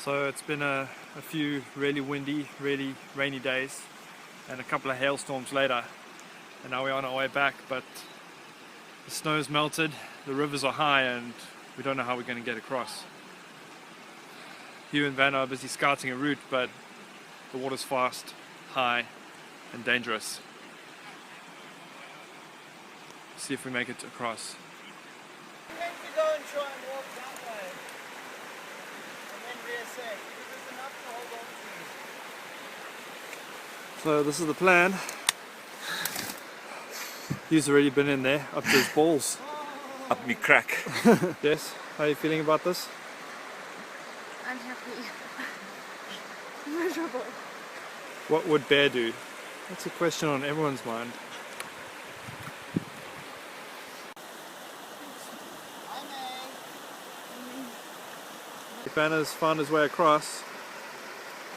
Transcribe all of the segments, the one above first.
So it's been a few really windy, really rainy days and a couple of hailstorms later, and now we're on our way back, but the snow's melted, the rivers are high, and we don't know how we're going to get across. Hugh and Vanna are busy scouting a route, but the water's fast, high and dangerous. See if we make it across. We meant to go and try and walk that way and then reassess, because there's enough to hold on to. So this is the plan. Hugh's already been in there, up to his balls. Up me crack. Yes, how are you feeling about this? Unhappy. Miserable. What would Bear do? That's a question on everyone's mind. If Vanna's found his way across,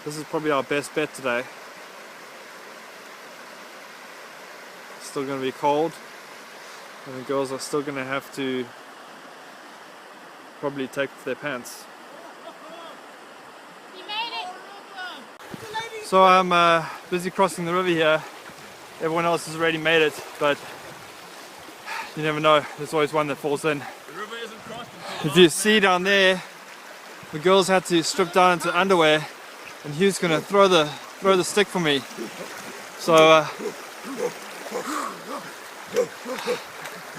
this is probably our best bet today. It's still going to be cold, and the girls are still going to have to probably take off their pants. You made it! So I'm busy crossing the river here. Everyone else has already made it, but you never know, there's always one that falls in. The river isn't crossed. If you see down there, the girls had to strip down into underwear, and Hugh's gonna throw the stick for me. So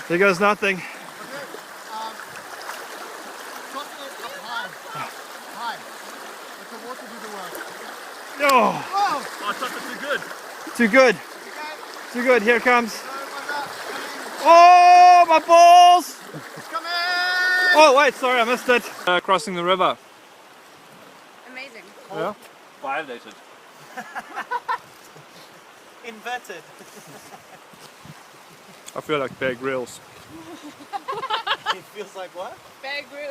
there goes nothing. Crossing it up high. High. Let the water do the work. Oh, Oh! I thought that's too good. too good, Okay. too good. Here it comes. So what's that? Oh, my balls! Come in! Oh wait, sorry, I missed it. Crossing the river. Amazing. Yeah. Violated. Inverted. I feel like Bear Grylls. It feels like what? Bear Grylls.